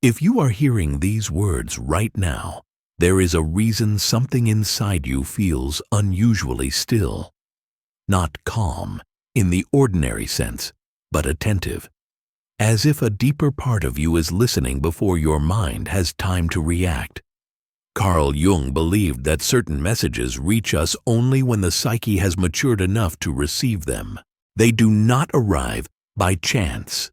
If you are hearing these words right now, there is a reason something inside you feels unusually still. Not calm, in the ordinary sense, but attentive, as if a deeper part of you is listening before your mind has time to react. Carl Jung believed that certain messages reach us only when the psyche has matured enough to receive them. They do not arrive by chance.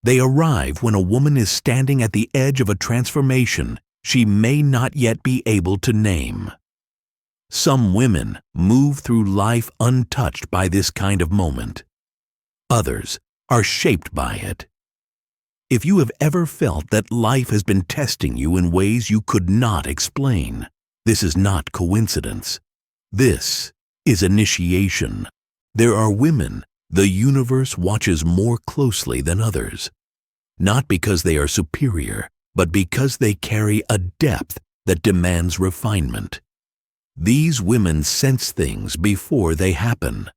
They arrive when a woman is standing at the edge of a transformation she may not yet be able to name. Some women move through life untouched by this kind of moment. Others are shaped by it. If you have ever felt that life has been testing you in ways you could not explain, this is not coincidence. This is initiation. There are women the universe watches more closely than others, not because they are superior, but because they carry a depth that demands refinement. These women sense things before they happen.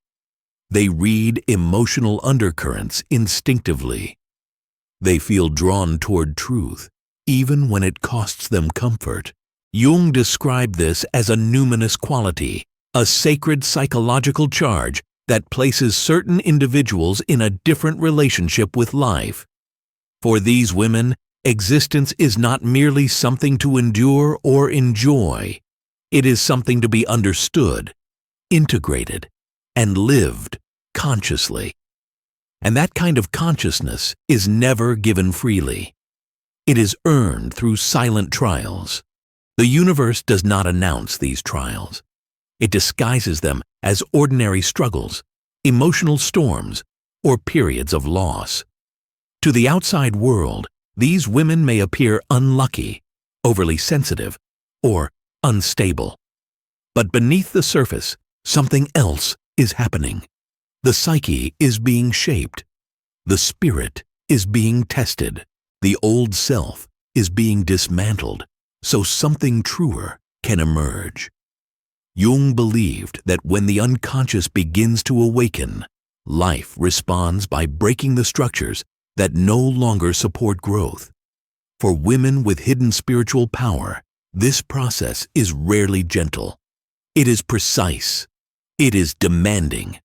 They read emotional undercurrents instinctively. They feel drawn toward truth, even when it costs them comfort. Jung described this as a numinous quality, a sacred psychological charge that places certain individuals in a different relationship with life. For these women, existence is not merely something to endure or enjoy. It is something to be understood, integrated, and lived consciously. And that kind of consciousness is never given freely. It is earned through silent trials. The universe does not announce these trials. It disguises them as ordinary struggles, emotional storms, or periods of loss. To the outside world, these women may appear unlucky, overly sensitive, or unstable. But beneath the surface, something else is happening. The psyche is being shaped. The spirit is being tested. The old self is being dismantled, so something truer can emerge. Jung believed that when the unconscious begins to awaken, life responds by breaking the structures that no longer support growth. For women with hidden spiritual power, this process is rarely gentle. It is precise, it is demanding,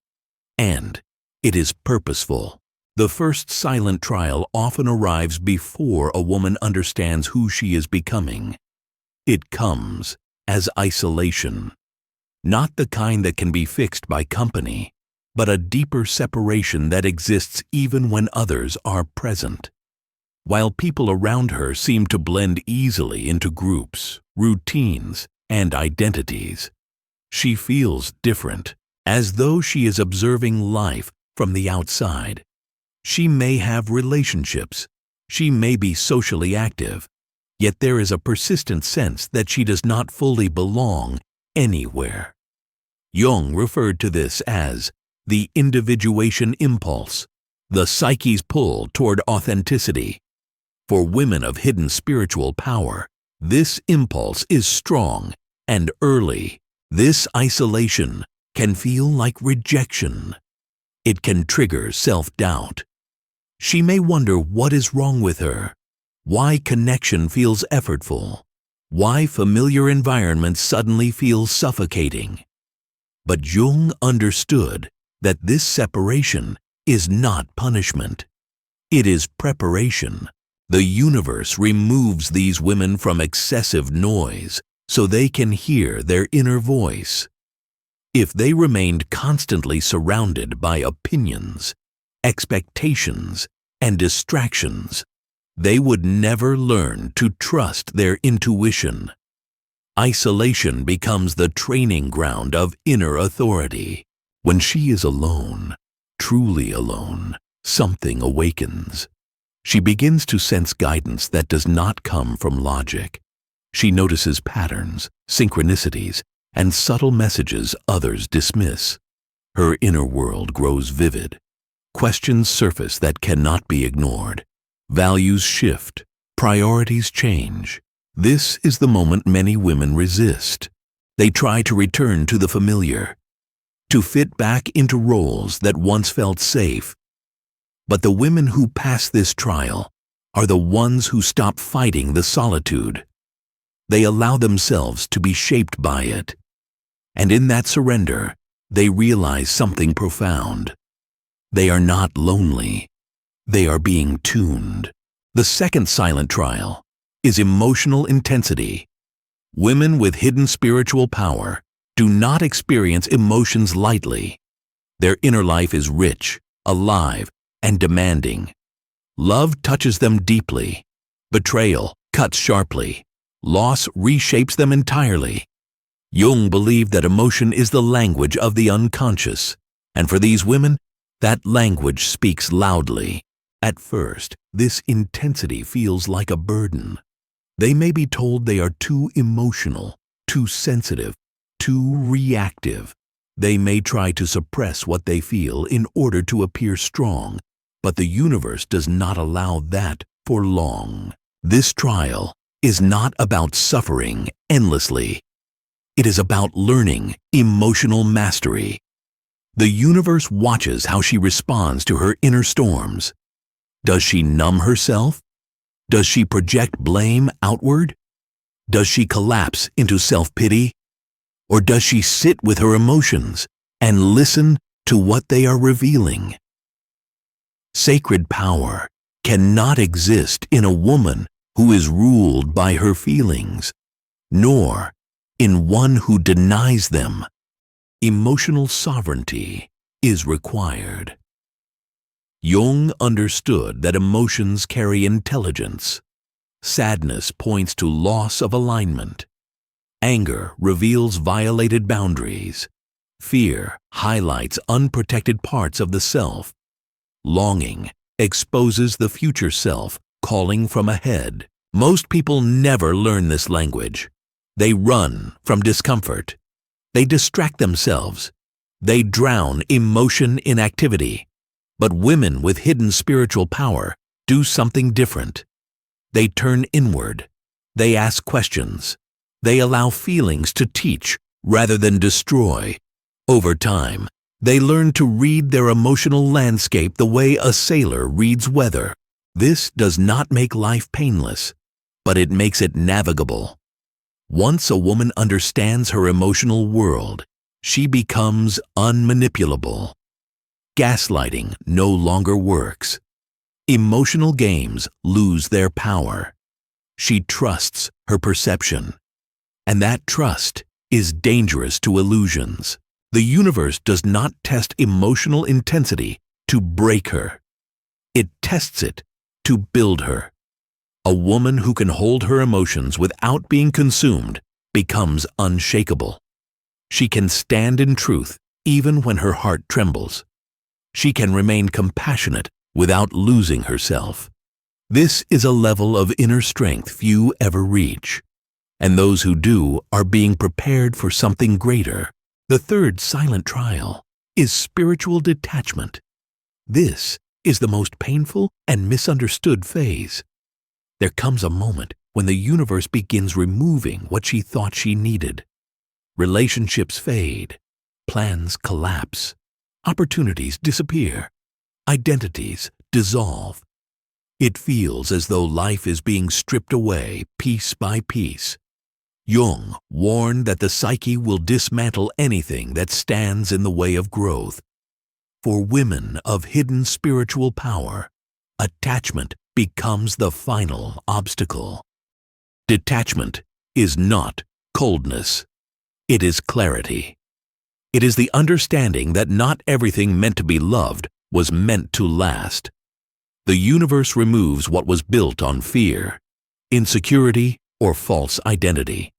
and it is purposeful. The first silent trial often arrives before a woman understands who she is becoming. It comes as isolation. Not the kind that can be fixed by company, but a deeper separation that exists even when others are present. While people around her seem to blend easily into groups, routines, and identities, she feels different, as though she is observing life from the outside. She may have relationships, she may be socially active, yet there is a persistent sense that she does not fully belong anywhere. Jung referred to this as the individuation impulse, the psyche's pull toward authenticity. For women of hidden spiritual power, this impulse is strong and early. This isolation can feel like rejection. It can trigger self-doubt. She may wonder what is wrong with her, why connection feels effortful, why familiar environments suddenly feel suffocating. But Jung understood that this separation is not punishment. It is preparation. The universe removes these women from excessive noise so they can hear their inner voice. If they remained constantly surrounded by opinions, expectations, and distractions, they would never learn to trust their intuition. Isolation becomes the training ground of inner authority. When she is alone, truly alone, something awakens. She begins to sense guidance that does not come from logic. She notices patterns, synchronicities, and subtle messages others dismiss. Her inner world grows vivid. Questions surface that cannot be ignored. Values shift. Priorities change. This is the moment many women resist. They try to return to the familiar, to fit back into roles that once felt safe. But the women who pass this trial are the ones who stop fighting the solitude. They allow themselves to be shaped by it. And in that surrender, they realize something profound. They are not lonely. They are being tuned. The second silent trial is emotional intensity. Women with hidden spiritual power do not experience emotions lightly. Their inner life is rich, alive, and demanding. Love touches them deeply. Betrayal cuts sharply. Loss reshapes them entirely. Jung believed that emotion is the language of the unconscious, and for these women, that language speaks loudly. At first, this intensity feels like a burden. They may be told they are too emotional, too sensitive, too reactive. They may try to suppress what they feel in order to appear strong, but the universe does not allow that for long. This trial is not about suffering endlessly. It is about learning emotional mastery. The universe watches how she responds to her inner storms. Does she numb herself? Does she project blame outward? Does she collapse into self-pity? Or does she sit with her emotions and listen to what they are revealing? Sacred power cannot exist in a woman who is ruled by her feelings, nor in one who denies them. Emotional sovereignty is required. Jung understood that emotions carry intelligence. Sadness points to loss of alignment. Anger reveals violated boundaries. Fear highlights unprotected parts of the self. Longing exposes the future self calling from ahead. Most people never learn this language. They run from discomfort. They distract themselves. They drown emotion in activity. But women with hidden spiritual power do something different. They turn inward. They ask questions. They allow feelings to teach rather than destroy. Over time, they learn to read their emotional landscape the way a sailor reads weather. This does not make life painless, but it makes it navigable. Once a woman understands her emotional world, she becomes unmanipulable. Gaslighting no longer works. Emotional games lose their power. She trusts her perception. And that trust is dangerous to illusions. The universe does not test emotional intensity to break her. It tests it to build her. A woman who can hold her emotions without being consumed becomes unshakable. She can stand in truth even when her heart trembles. She can remain compassionate without losing herself. This is a level of inner strength few ever reach, and those who do are being prepared for something greater. The third silent trial is spiritual detachment. This is the most painful and misunderstood phase. There comes a moment when the universe begins removing what she thought she needed. Relationships fade, plans collapse, opportunities disappear, identities dissolve. It feels as though life is being stripped away piece by piece. Jung warned that the psyche will dismantle anything that stands in the way of growth. For women of hidden spiritual power, attachment becomes the final obstacle. Detachment is not coldness. It is clarity. It is the understanding that not everything meant to be loved was meant to last. The universe removes what was built on fear, insecurity, or false identity.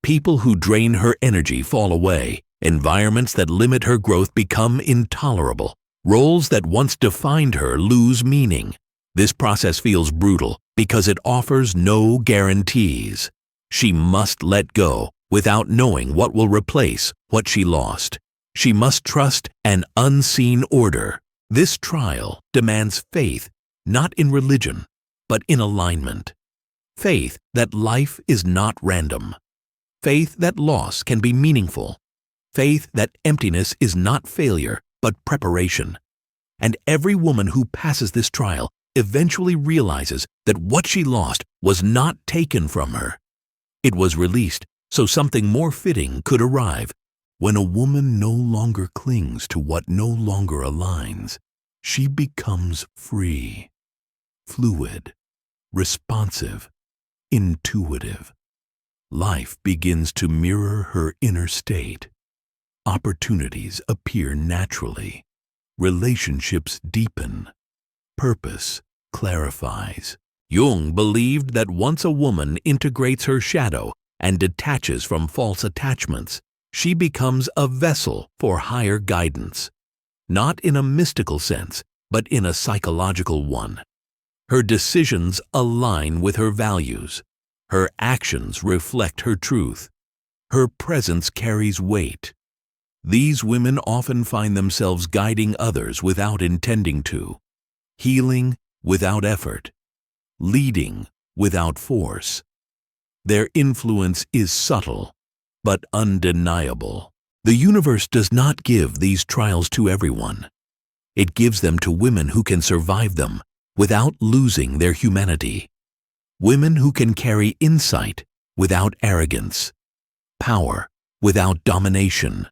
People who drain her energy fall away. Environments that limit her growth become intolerable. Roles that once defined her lose meaning. This process feels brutal because it offers no guarantees. She must let go without knowing what will replace what she lost. She must trust an unseen order. This trial demands faith, not in religion, but in alignment. Faith that life is not random. Faith that loss can be meaningful. Faith that emptiness is not failure, but preparation. And every woman who passes this trial eventually realizes that what she lost was not taken from her. It was released so something more fitting could arrive. When a woman no longer clings to what no longer aligns, she becomes free, fluid, responsive, intuitive. Life begins to mirror her inner state. Opportunities appear naturally. Relationships deepen. Purpose clarifies. Jung believed that once a woman integrates her shadow and detaches from false attachments, she becomes a vessel for higher guidance. Not in a mystical sense, but in a psychological one. Her decisions align with her values. Her actions reflect her truth. Her presence carries weight. These women often find themselves guiding others without intending to, healing without effort, leading without force. Their influence is subtle, but undeniable. The universe does not give these trials to everyone. It gives them to women who can survive them without losing their humanity. Women who can carry insight without arrogance, power without domination,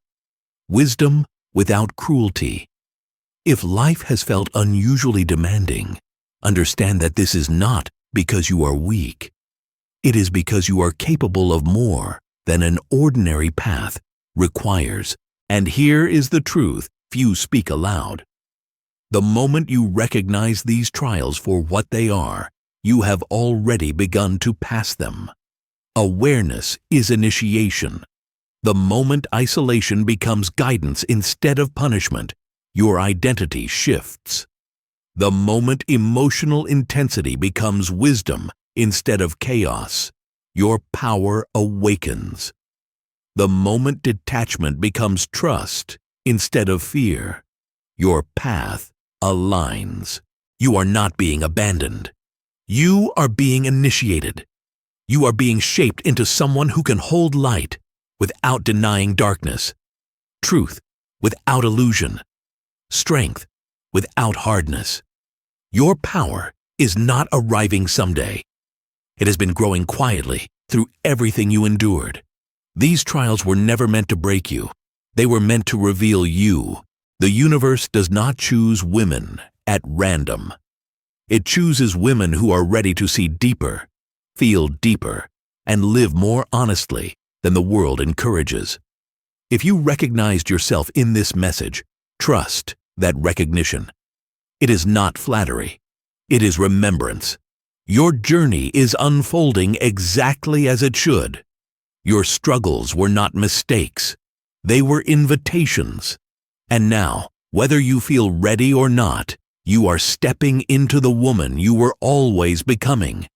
wisdom without cruelty. If life has felt unusually demanding, understand that this is not because you are weak. It is because you are capable of more than an ordinary path requires. And here is the truth few speak aloud. The moment you recognize these trials for what they are, you have already begun to pass them. Awareness is initiation. The moment isolation becomes guidance instead of punishment, your identity shifts. The moment emotional intensity becomes wisdom instead of chaos, your power awakens. The moment detachment becomes trust instead of fear, your path aligns. You are not being abandoned. You are being initiated. You are being shaped into someone who can hold light without denying darkness, truth without illusion, strength without hardness. Your power is not arriving someday. It has been growing quietly through everything you endured. These trials were never meant to break you. They were meant to reveal you. The universe does not choose women at random. It chooses women who are ready to see deeper, feel deeper, and live more honestly than the world encourages. If you recognized yourself in this message, trust that recognition. It is not flattery. It is remembrance. Your journey is unfolding exactly as it should. Your struggles were not mistakes. They were invitations. And now, whether you feel ready or not, you are stepping into the woman you were always becoming.